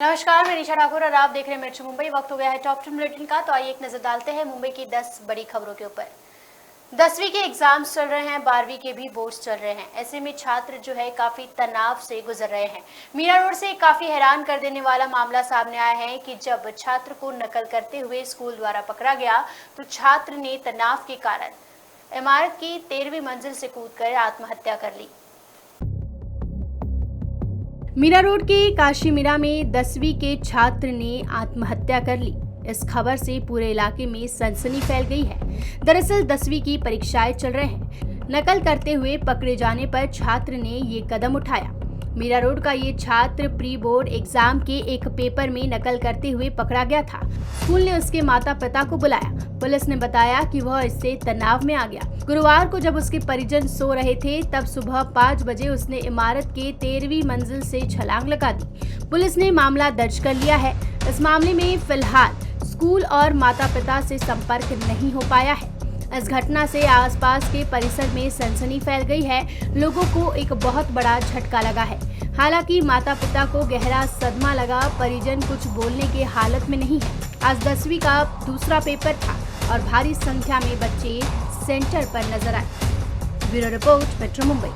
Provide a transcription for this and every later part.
नमस्कार, मैं निशा ठाकुर और आप देख रहे हैं मिर्च मुंबई। वक्त हो गया है टॉप 10 बुलेटिन का। तो आइए एक नजर डालते हैं मुंबई की 10 बड़ी खबरों के ऊपर। 10वीं के एग्जाम्स चल रहे हैं, 12वीं के भी बोर्ड्स चल रहे हैं। ऐसे में छात्र जो है काफी तनाव से गुजर रहे हैं। मीरा रोड से काफी हैरान कर देने वाला मामला सामने आया है कि जब छात्र को नकल करते हुए स्कूल द्वारा पकड़ा गया तो छात्र ने तनाव के कारण इमारत की 13वीं मंजिल से कूदकर आत्महत्या कर ली। मीरा रोड के काशीमीरा में 10वीं के छात्र ने आत्महत्या कर ली। इस खबर से पूरे इलाके में सनसनी फैल गई है। दरअसल 10वीं की परीक्षाएं चल रहे हैं। नकल करते हुए पकड़े जाने पर छात्र ने ये कदम उठाया। मीरा रोड का ये छात्र प्री बोर्ड एग्जाम के एक पेपर में नकल करते हुए पकड़ा गया था। स्कूल ने उसके माता पिता को बुलाया। पुलिस ने बताया कि वह इससे तनाव में आ गया। गुरुवार को जब उसके परिजन सो रहे थे तब सुबह 5 बजे उसने इमारत के 13वीं मंजिल से छलांग लगा दी। पुलिस ने मामला दर्ज कर लिया है। इस मामले में फिलहाल स्कूल और माता पिता से संपर्क नहीं हो पाया है। इस घटना से आसपास के परिसर में सनसनी फैल गई है। लोगों को एक बहुत बड़ा झटका लगा है। हालांकि माता पिता को गहरा सदमा लगा। परिजन कुछ बोलने की हालत में नहीं है। आज 10वीं का दूसरा पेपर था और भारी संख्या में बच्चे सेंटर पर नजर आए। Bureau report, metro Mumbai.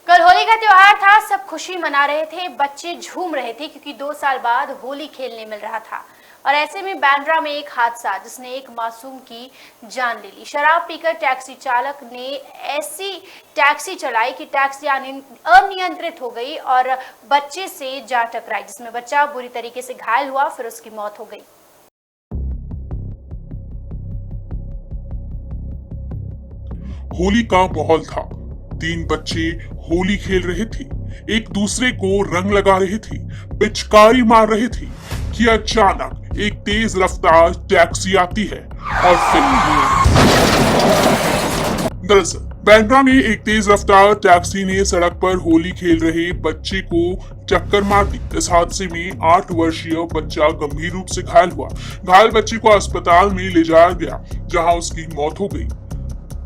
कल होली का त्योहार था। सब खुशी मना रहे थे, बच्चे झूम रहे थे क्योंकि 2 साल बाद होली खेलने मिल रहा था। और ऐसे में बांद्रा में एक हादसा जिसने एक मासूम की जान ले ली। शराब पीकर टैक्सी चालक ने ऐसी टैक्सी चलाई कि टैक्सी अनियंत्रित हो गई और बच्चे से जा टकराई, जिसमें बच्चा बुरी तरीके से घायल हुआ, फिर उसकी मौत हो गई। होली का माहौल था। 3 बच्चे होली खेल रहे थे, एक दूसरे को रंग लगा रहे थे, पिचकारी मार रहे थे कि अचानक एक तेज रफ्तार टैक्सी आती है और फिर दरअसल बांद्रा में एक तेज रफ्तार टैक्सी ने सड़क पर होली खेल रहे बच्चे को टक्कर मार दी। इस हादसे में 8 वर्षीय बच्चा गंभीर रूप से घायल हुआ। घायल बच्चे को अस्पताल में ले जाया गया जहां उसकी मौत हो गई।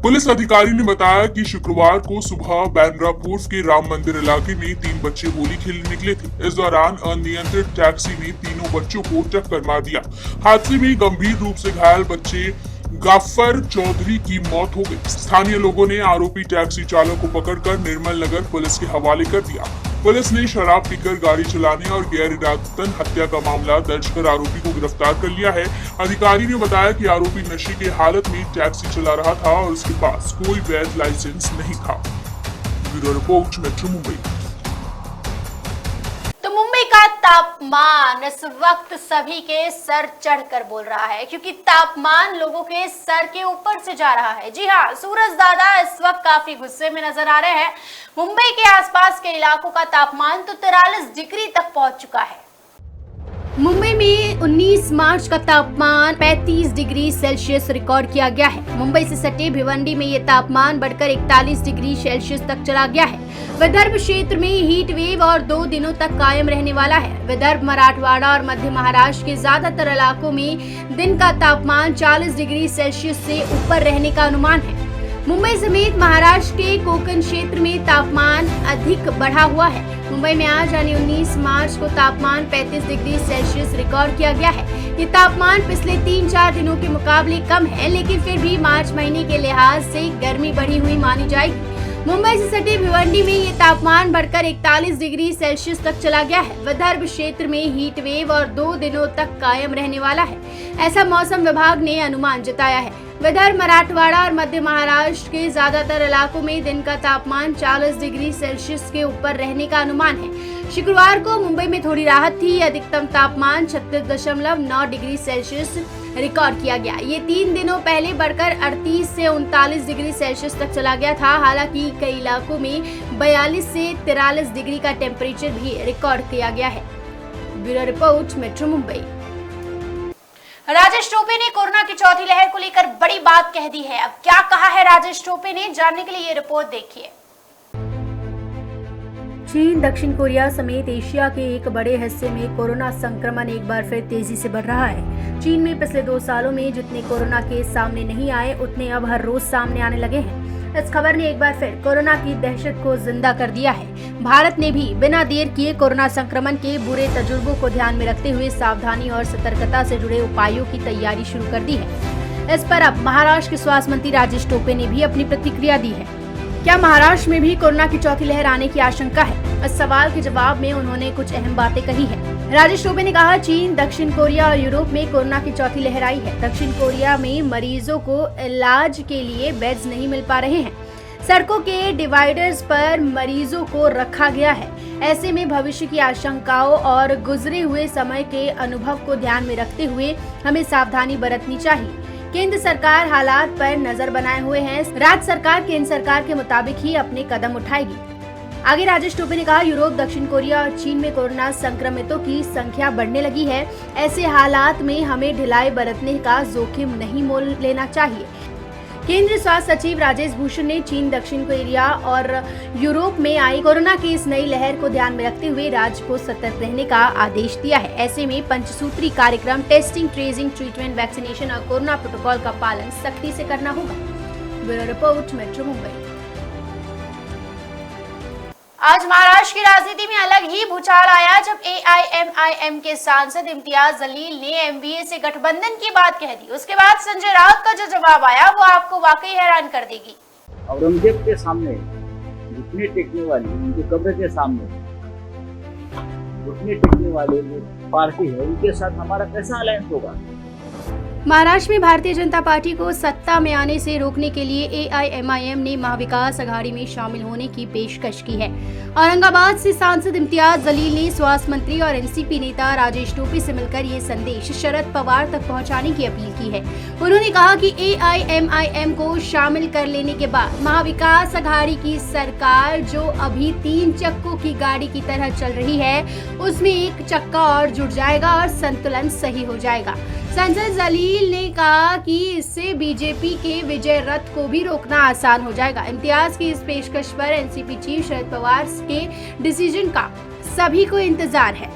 पुलिस अधिकारी ने बताया कि शुक्रवार को सुबह बांद्रा पूर्व के राम मंदिर इलाके में 3 बच्चे होली खेलने निकले थे। इस दौरान अनियंत्रित टैक्सी ने तीनों बच्चों को टक्कर मार दिया। हादसे में गंभीर रूप से घायल बच्चे गाफर चौधरी की मौत हो गई। स्थानीय लोगों ने आरोपी टैक्सी चालक को पकड़कर निर्मल नगर पुलिस के हवाले कर दिया। पुलिस ने शराब पीकर गाड़ी चलाने और गैर इरादतन हत्या का मामला दर्ज कर आरोपी को गिरफ्तार कर लिया है। अधिकारी ने बताया कि आरोपी नशे की हालत में टैक्सी चला रहा था और उसके पास कोई वैध लाइसेंस नहीं था। Bureau report, metro Mumbai. तो मुंबई का तापमान इस वक्त सभी के सर चढ़कर बोल रहा है क्योंकि तापमान लोगों के सर के ऊपर से जा रहा है। जी हाँ, सूरज दादा इस वक्त काफी गुस्से में नजर आ रहे हैं। मुंबई के आसपास के इलाकों का तापमान तो 43 डिग्री तक पहुंच चुका है। मुंबई में 19 मार्च का तापमान 35 डिग्री सेल्सियस रिकॉर्ड किया गया है। मुंबई से सटे भिवंडी में ये तापमान बढ़कर 41 डिग्री सेल्सियस तक चला गया है। विदर्भ क्षेत्र में हीट वेव और 2 दिनों तक कायम रहने वाला है। विदर्भ, मराठवाड़ा और मध्य महाराष्ट्र के ज्यादातर इलाकों में दिन का तापमान 40 डिग्री सेल्सियस से ऊपर रहने का अनुमान है। मुंबई समेत महाराष्ट्र के कोंकण क्षेत्र में तापमान अधिक बढ़ा हुआ है। मुंबई में आज यानी 19 मार्च को तापमान 35 डिग्री सेल्सियस रिकॉर्ड किया गया है। ये तापमान पिछले 3-4 दिनों के मुकाबले कम है, लेकिन फिर भी मार्च महीने के लिहाज से गर्मी बढ़ी हुई मानी जाएगी। मुंबई से सटे भिवंडी में ये तापमान बढ़कर 41 डिग्री सेल्सियस तक चला गया है। विदर्भ क्षेत्र में हीट वेव और 2 दिनों तक कायम रहने वाला है, ऐसा मौसम विभाग ने अनुमान जताया है। विदर्भ, मराठवाड़ा और मध्य महाराष्ट्र के ज्यादातर इलाकों में दिन का तापमान 40 डिग्री सेल्सियस के ऊपर रहने का अनुमान है। शुक्रवार को मुंबई में थोड़ी राहत थी। अधिकतम तापमान 36.9 डिग्री सेल्सियस रिकॉर्ड किया गया। ये 3 दिनों पहले बढ़कर 38 से 39 डिग्री सेल्सियस तक चला गया था। हालांकि कई इलाकों में 42 से 43 डिग्री का टेम्परेचर भी रिकॉर्ड किया गया है। Bureau report, metro Mumbai. Rajesh Tope ने कोरोना की चौथी लहर को लेकर बड़ी बात कह दी है। अब क्या कहा है राजेश टोपे ने, जानने के लिए ये रिपोर्ट देखिए। चीन, दक्षिण कोरिया समेत एशिया के एक बड़े हिस्से में कोरोना संक्रमण एक बार फिर तेजी से बढ़ रहा है। चीन में पिछले 2 सालों में जितने कोरोना केस सामने नहीं आए, उतने अब हर रोज सामने आने लगे हैं। इस खबर ने एक बार फिर कोरोना की दहशत को जिंदा कर दिया है। भारत ने भी बिना देर किए कोरोना संक्रमण के बुरे तजुर्बों को ध्यान में रखते हुए सावधानी और सतर्कता से जुड़े उपायों की तैयारी शुरू कर दी है। इस पर अब महाराष्ट्र के स्वास्थ्य मंत्री राजेश टोपे ने भी अपनी प्रतिक्रिया दी है। क्या महाराष्ट्र में भी कोरोना की चौथी लहर आने की आशंका है? इस सवाल के जवाब में उन्होंने कुछ अहम बातें कही है। राजेश टोपे ने कहा, चीन, दक्षिण कोरिया और यूरोप में कोरोना की चौथी लहर आई है। दक्षिण कोरिया में मरीजों को इलाज के लिए बेड्स नहीं मिल पा रहे हैं। सड़कों के डिवाइडर्स पर मरीजों को रखा गया है। ऐसे में भविष्य की आशंकाओं और गुजरे हुए समय के अनुभव को ध्यान में रखते हुए हमें सावधानी बरतनी चाहिए। केंद्र सरकार हालात पर नजर बनाए हुए है। राज्य सरकार केंद्र सरकार के मुताबिक ही अपने कदम उठाएगी। आगे राजेश टोपे ने कहा, यूरोप, दक्षिण कोरिया और चीन में कोरोना संक्रमितों की संख्या बढ़ने लगी है। ऐसे हालात में हमें ढिलाई बरतने का जोखिम नहीं मोल लेना चाहिए। केंद्रीय स्वास्थ्य सचिव राजेश भूषण ने चीन, दक्षिण कोरिया और यूरोप में आई कोरोना की इस नई लहर को ध्यान में रखते हुए राज्य को सतर्क रहने का आदेश दिया है। ऐसे में पंचसूत्री कार्यक्रम, टेस्टिंग, ट्रेसिंग, ट्रीटमेंट, वैक्सीनेशन और कोरोना प्रोटोकॉल का पालन सख्ती से करना होगा। Bureau report, metro Mumbai. आज महाराष्ट्र की राजनीति में अलग ही भूचाल आया जब AIMIM के सांसद इम्तियाज जलील ने MBA से गठबंधन की बात कह दी। उसके बाद संजय राउत का जो जवाब आया वो आपको वाकई हैरान कर देगी। औरंगजेब के सामने घुटने टेकने वाली, उनके कब्र के सामने घुटने टेकने वाले जो पार्टी है, उनके साथ हमारा कैसा अलायंस होगा? महाराष्ट्र में भारतीय जनता पार्टी को सत्ता में आने से रोकने के लिए AIMIM ने महाविकास अघाड़ी में शामिल होने की पेशकश की है। औरंगाबाद से सांसद इम्तियाज जलील ने स्वास्थ्य मंत्री और NCP नेता राजेश टोपे से मिलकर ये संदेश शरद पवार तक पहुंचाने की अपील की है। उन्होंने कहा कि AIMIM को शामिल कर लेने के बाद महाविकास अघाड़ी की सरकार जो अभी 3 चक्कों की गाड़ी की तरह चल रही है, उसमें एक चक्का और जुड़ जाएगा और संतुलन सही हो जाएगा। संजय जलील ने कहा कि इससे बीजेपी के विजय रथ को भी रोकना आसान हो जाएगा। इम्तियाज की इस पेशकश पर NCP चीफ शरद पवार के डिसीजन का सभी को इंतजार है।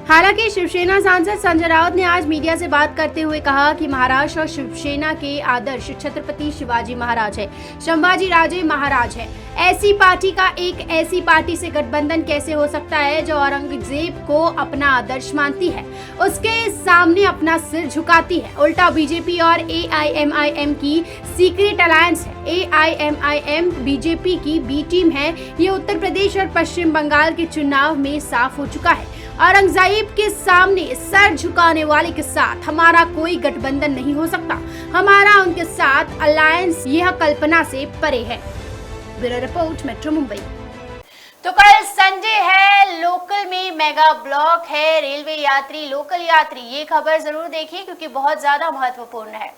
हालांकि शिवसेना सांसद संजय राउत ने आज मीडिया से बात करते हुए कहा कि महाराष्ट्र और शिवसेना के आदर्श छत्रपति शिवाजी महाराज है, संभाजी राजे महाराज है। ऐसी पार्टी का एक ऐसी पार्टी से गठबंधन कैसे हो सकता है जो औरंगजेब को अपना आदर्श मानती है, उसके सामने अपना सिर झुकाती है। उल्टा बीजेपी और AIMIM की सीक्रेट अलायंस है। AIMIM बीजेपी की बी टीम है। ये उत्तर प्रदेश और पश्चिम बंगाल के चुनाव में साफ हो चुका है। औरंगजेब के सामने सर झुकाने वाले के साथ हमारा कोई गठबंधन नहीं हो सकता। हमारा उनके साथ अलायंस यह कल्पना से परे है। Bureau report, metro Mumbai. तो कल संडे है, लोकल में मेगा ब्लॉक है, रेलवे यात्री, लोकल यात्री, ये खबर जरूर देखिए क्योंकि बहुत ज्यादा महत्वपूर्ण है।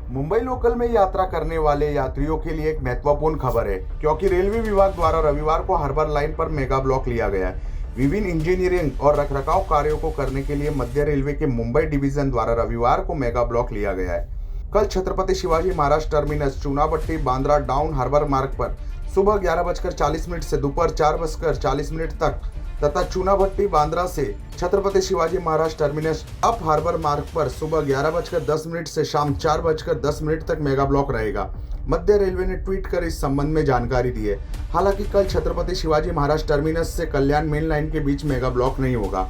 मुंबई लोकल में यात्रा करने वाले यात्रियों के लिए एक महत्वपूर्ण खबर है क्योंकि रेलवे विभाग द्वारा रविवार को हार्बर लाइन पर मेगा ब्लॉक लिया गया है। विभिन्न इंजीनियरिंग और रखरखाव कार्यों को करने के लिए मध्य रेलवे के मुंबई डिवीजन द्वारा रविवार को मेगा ब्लॉक लिया गया है। कल Chhatrapati Shivaji Maharaj terminus Chunabhatti Bandra down harbour मार्ग पर सुबह 11:40 से दोपहर 4:40 तक तथा चूनाभट्टी बांद्रा से Chhatrapati Shivaji Maharaj terminus up harbour मार्ग पर सुबह 11:10 से शाम 4:10 तक मेगा ब्लॉक रहेगा। मध्य रेलवे ने ट्वीट कर इस संबंध में जानकारी दी है। हालांकि कल छत्रपति शिवाजी महाराज टर्मिनस से कल्याण मेन लाइन के बीच मेगा ब्लॉक नहीं होगा।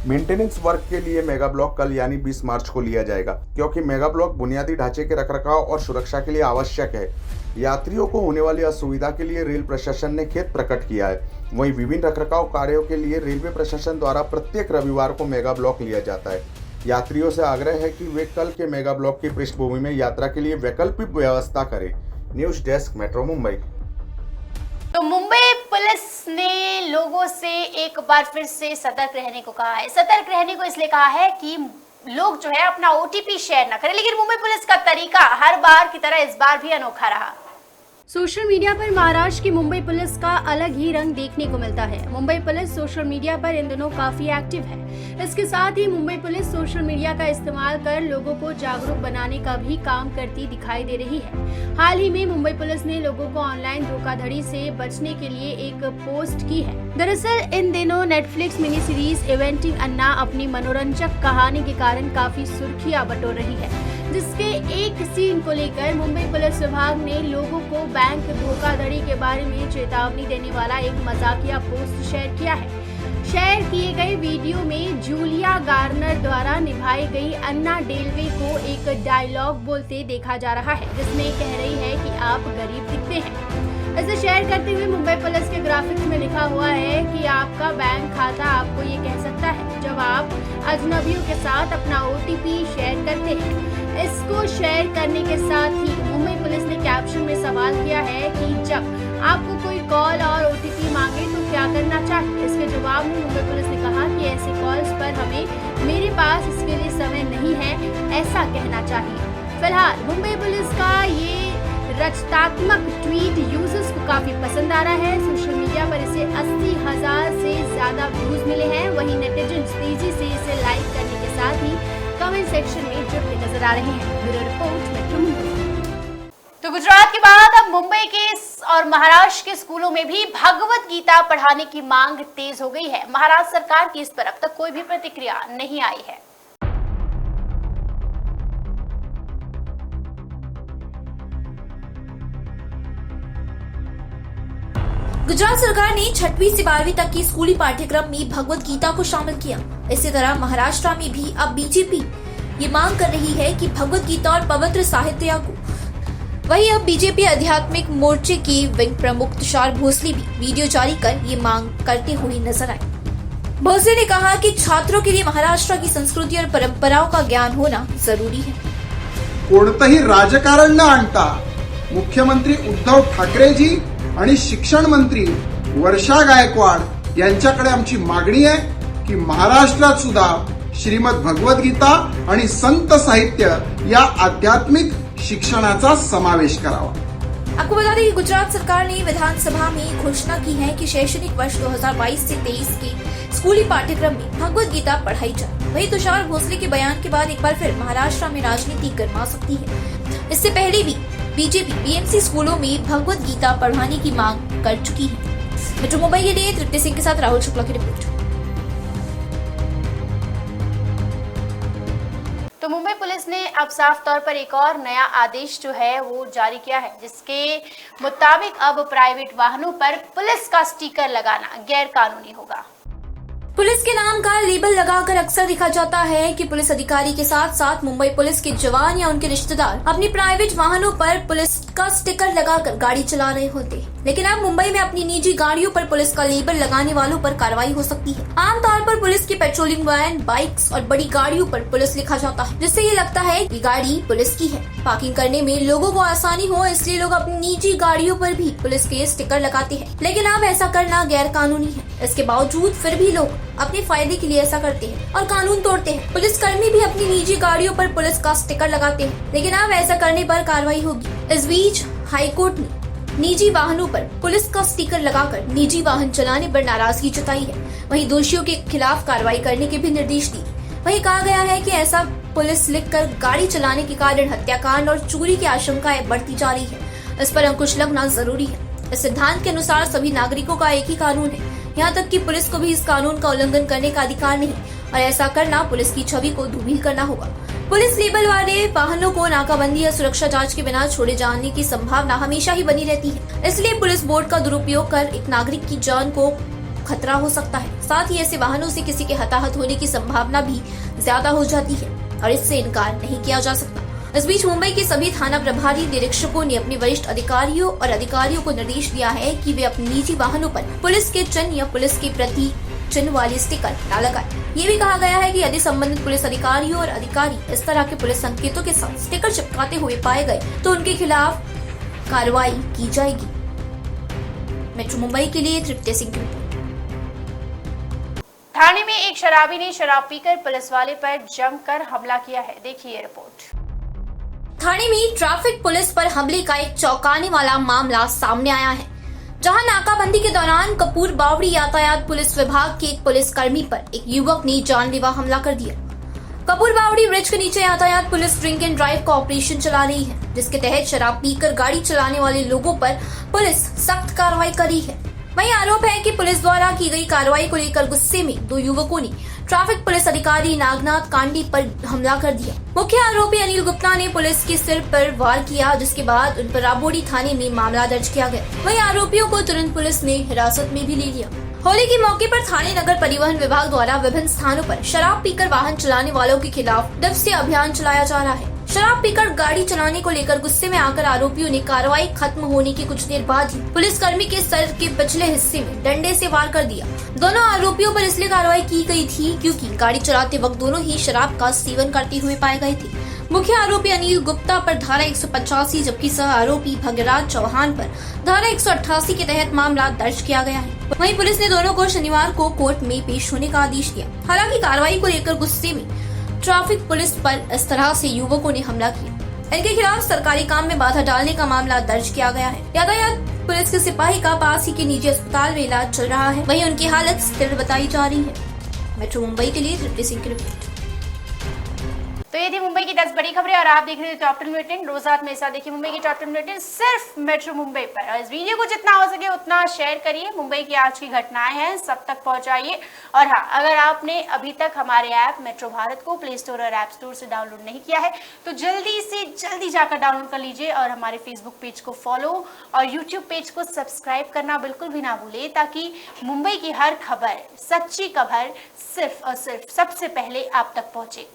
मेंटेनेंस वर्क के लिए मेगा ब्लॉक कल यानी 20 मार्च को लिया जाएगा क्योंकि मेगा ब्लॉक बुनियादी ढांचे के रखरखाव और सुरक्षा के लिए आवश्यक है। यात्रियों को होने वाली असुविधा के लिए रेल प्रशासन ने खेद प्रकट किया है। वहीं विभिन्न रखरखाव कार्यों के लिए रेलवे प्रशासन द्वारा प्रत्येक रविवार को मेगा ब्लॉक लिया जाता है। यात्रियों से आग्रह है कि वे कल के मेगा ब्लॉक की पृष्ठभूमि में यात्रा के लिए वैकल्पिक व्यवस्था करें। News desk, metro Mumbai. तो मुंबई पुलिस ने लोगों से एक बार फिर से सतर्क रहने को कहा है। सतर्क रहने को इसलिए कहा है कि लोग जो है अपना OTP शेयर ना करें। लेकिन मुंबई पुलिस का तरीका हर बार की तरह इस बार भी अनोखा रहा। सोशल मीडिया पर महाराष्ट्र की मुंबई पुलिस का अलग ही रंग देखने को मिलता है। मुंबई पुलिस सोशल मीडिया पर इन दिनों काफी एक्टिव है। इसके साथ ही मुंबई पुलिस सोशल मीडिया का इस्तेमाल कर लोगों को जागरूक बनाने का भी काम करती दिखाई दे रही है। हाल ही में मुंबई पुलिस ने लोगों को ऑनलाइन धोखाधड़ी से बचने के लिए एक पोस्ट की है। दरअसल इन दिनों नेटफ्लिक्स मिनी सीरीज इवेंटिंग अन्ना अपनी मनोरंजक कहानी के कारण काफी सुर्खियां बटोर रही है। जिसके एक सीन को लेकर मुंबई पुलिस विभाग ने लोगों को बैंक धोखाधड़ी के बारे में चेतावनी देने वाला एक मजाकिया पोस्ट शेयर किया है। शेयर किए गए वीडियो में जूलिया गार्नर द्वारा निभाई गई अन्ना डेलवे को एक डायलॉग बोलते देखा जा रहा है, जिसमें कह रही है कि आप गरीब दिखते हैं। इसे शेयर करते हुए मुंबई पुलिस के ग्राफिक्स में लिखा हुआ है कि आपका बैंक खाता आपको ये कह सकता है जब आप अजनबियों के साथ अपना OTP शेयर करते हैं। इसको शेयर करने के साथ ही मुंबई पुलिस ने कैप्शन में सवाल किया है कि जब आपको कोई कॉल और OTP मांगे तो क्या करना चाहिए। इसके जवाब में मुंबई पुलिस ने कहा कि ऐसे कॉल्स पर मेरे पास इसके लिए समय नहीं है, ऐसा कहना चाहिए। फिलहाल मुंबई पुलिस का ये रचनात्मक ट्वीट यूजर्स को काफी पसंद आ रहा है। सोशल मीडिया पर इसे 80,000 से ज्यादा व्यूज मिले हैं। वहीं नेटिजन्स तेजी से इसे लाइक करने के साथ ही कमेंट सेक्शन में जुटते नजर आ रहे हैं। Bureau report metro Mumbai. तो गुजरात के बाद अब मुंबई के और महाराष्ट्र के स्कूलों में भी भगवत गीता पढ़ाने की मांग तेज हो गई है। महाराष्ट्र सरकार की इस पर अब तक कोई भी प्रतिक्रिया नहीं आई है। गुजरात सरकार ने 6वीं से 12वीं तक की स्कूली पाठ्यक्रम में भगवत गीता को शामिल किया। इसी तरह महाराष्ट्र में भी अब बीजेपी ये मांग कर रही है कि भगवत गीता और पवित्र साहित्य को। वहीं अब बीजेपी आध्यात्मिक मोर्चे के विंग प्रमुख तुषार भोसले भी वीडियो जारी कर ये मांग करते हुए नजर आए। भोसले ने कहा कि छात्रों के लिए महाराष्ट्र की संस्कृति और परंपराओं का ज्ञान होना जरूरी है। कोणतंही राजकारण न आणता मुख्यमंत्री उद्धव ठाकरेजी आणि शिक्षण मंत्री वर्षा गायकवाड यांच्याकडे आमची मागणी आहे की महाराष्ट्रात सुद्धा श्रीमद भगवद्गीता आणि संत साहित्य या आध्यात्मिक शिक्षणाचा समावेश करावा। आपको बता दें कि गुजरात सरकार ने विधानसभा में घोषणा की है कि शैक्षणिक वर्ष 2022 से 23 के स्कूली पाठ्यक्रम में भगवत गीता पढ़ाई जाए। वहीं तुषार भोसले के बयान के बाद एक बार फिर महाराष्ट्र में राजनीति गर्मा सकती है। इससे पहले भी बीजेपी BMC स्कूलों में भगवत गीता पढ़ाने की मांग कर चुकी है। मेट्रो मुंबई के लिए तृप्ति सिंह के साथ राहुल शुक्ला की रिपोर्ट। तो मुंबई पुलिस ने अब साफ तौर पर एक और नया आदेश जो है वो जारी किया है, जिसके मुताबिक अब प्राइवेट वाहनों पर पुलिस का स्टिकर लगाना गैर कानूनी होगा। पुलिस के नाम का लेबल लगाकर अक्सर देखा जाता है कि पुलिस अधिकारी के साथ साथ मुंबई पुलिस के जवान या उनके रिश्तेदार अपनी प्राइवेट वाहनों पर पुलिस का स्टिकर लगाकर गाड़ी चला रहे होते। लेकिन अब मुंबई में अपनी निजी गाड़ियों पर पुलिस का लेबल लगाने वालों पर कार्रवाई हो सकती है। आमतौर पर पुलिस की पेट्रोलिंग वैन, बाइक्स और बड़ी गाड़ियों पर पुलिस लिखा जाता है, जिससे ये लगता है कि गाड़ी पुलिस की है। पार्किंग करने में लोगों को आसानी हो इसलिए लोग अपनी निजी गाड़ियों पर भी पुलिस के स्टिकर लगाते हैं। लेकिन अब ऐसा करना गैर कानूनी है। इसके बावजूद फिर भी लोग अपने फायदे के लिए ऐसा करते हैं और कानून तोड़ते हैं। पुलिसकर्मी भी अपनी निजी गाड़ियों पर पुलिस का स्टिकर लगाते हैं, लेकिन अब ऐसा करने पर कार्रवाई होगी। इस बीच हाईकोर्ट ने निजी वाहनों पर पुलिस का स्टिकर लगाकर निजी वाहन चलाने पर नाराजगी जताई है। वहीं दोषियों के खिलाफ कार्रवाई करने के भी निर्देश दिए। वहीं कहा गया है कि ऐसा पुलिस लिखकर गाड़ी चलाने के कारण हत्याकांड और चोरी की आशंकाएं बढ़ती जा रही है। इस पर अंकुश लगना जरूरी है। इस सिद्धांत के अनुसार सभी नागरिकों का एक ही कानून है, यहाँ तक कि पुलिस को भी इस कानून का उल्लंघन करने का अधिकार नहीं और ऐसा करना पुलिस की छवि को धूमिल करना होगा। पुलिस लेबल वाले वाहनों को नाकाबंदी या सुरक्षा जांच के बिना छोड़े जाने की संभावना हमेशा ही बनी रहती है। इसलिए पुलिस बोर्ड का दुरुपयोग कर एक नागरिक की जान को खतरा हो सकता है। साथ ही ऐसे वाहनों से किसी के हताहत होने की संभावना भी ज्यादा हो जाती है और इससे इनकार नहीं किया जा सकता। इस बीच मुंबई के सभी थाना प्रभारी निरीक्षकों ने अपने वरिष्ठ अधिकारियों को निर्देश दिया है कि वे अपने निजी वाहनों पर पुलिस के चिन्ह या पुलिस के प्रति चिन्ह वाले स्टिकर न लगाएं। ये भी कहा गया है कि यदि संबंधित पुलिस अधिकारियों और अधिकारी इस तरह के पुलिस संकेतों के साथ स्टिकर चिपकाते हुए पाए गए तो उनके खिलाफ कार्रवाई की जाएगी। मेट्रो मुंबई के लिए तृप्ति सिंह की रिपोर्ट। थाने में एक शराबी ने शराब पीकर पुलिस वाले पर जमकर हमला किया है। देखिए रिपोर्ट। थाने में ट्रैफिक पुलिस पर हमले का एक चौंकाने वाला मामला सामने आया है, जहां नाकाबंदी के दौरान कपूर बावड़ी यातायात पुलिस विभाग के एक पुलिसकर्मी पर एक युवक ने जानलेवा हमला कर दिया। कपूर बावड़ी ब्रिज के नीचे यातायात पुलिस ड्रिंक एंड ड्राइव का ऑपरेशन चला रही है, जिसके तहत शराब पीकर गाड़ी चलाने वाले लोगों पर पुलिस सख्त कार्रवाई कर रही है। वहीं आरोप है कि पुलिस द्वारा की गई कार्रवाई को लेकर गुस्से में दो युवकों ने ट्रैफिक पुलिस अधिकारी नागनाथ कांडी पर हमला कर दिया। मुख्य आरोपी अनिल गुप्ता ने पुलिस के सिर पर वार किया, जिसके बाद उन पर राबोडी थाने में मामला दर्ज किया गया। वहीं आरोपियों को तुरंत पुलिस ने हिरासत में भी ले लिया। होली के मौके पर थाने नगर परिवहन विभाग द्वारा विभिन्न स्थानों पर शराब पीकर वाहन चलाने वालों के खिलाफ दिवसीय अभियान चलाया जा रहा है। शराब पीकर गाड़ी चलाने को लेकर गुस्से में आकर आरोपियों ने कार्रवाई खत्म होने के कुछ देर बाद ही पुलिसकर्मी के सर के पिछले हिस्से में डंडे से वार कर दिया। दोनों आरोपियों पर इसलिए कार्रवाई की गई थी क्योंकि गाड़ी चलाते वक्त दोनों ही शराब का सेवन करते हुए पाए गए थे। मुख्य आरोपी अनिल गुप्ता पर धारा 185 जबकि सह आरोपी भगराज चौहान पर धारा 188 के तहत मामला दर्ज किया गया है। वहीं पुलिस ने दोनों को शनिवार को कोर्ट में पेश होने का आदेश दिया। हालांकि कार्रवाई को लेकर गुस्से में ट्रैफिक पुलिस पर इस तरह से युवकों ने हमला किया। इनके खिलाफ सरकारी काम में बाधा डालने का मामला दर्ज किया गया है। यातायात पुलिस के सिपाही का पास ही के निजी अस्पताल में इलाज चल रहा है। वहीं उनकी हालत स्थिर बताई जा रही है। मेट्रो मुंबई के लिए तृप्ति सिंह की रिपोर्ट। तो ये थी मुंबई की 10 बड़ी खबरें और आप देख रहे थे टॉप 10 बुलेटिन। रोज रात में ऐसा देखिए मुंबई की टॉप 10 बुलेटिन सिर्फ मेट्रो मुंबई पर। और इस वीडियो को जितना हो सके उतना शेयर करिए। मुंबई की आज की घटनाएं हैं सब तक पहुंचाइए। और हाँ, अगर आपने अभी तक हमारे ऐप मेट्रो भारत को प्ले स्टोर और ऐप स्टोर से डाउनलोड नहीं किया है तो जल्दी से जल्दी जाकर डाउनलोड कर लीजिए और हमारे फेसबुक पेज को फॉलो और यूट्यूब पेज को सब्सक्राइब करना बिल्कुल भी ना भूले, ताकि मुंबई की हर खबर, सच्ची खबर सिर्फ और सिर्फ सबसे पहले आप तक पहुंचे।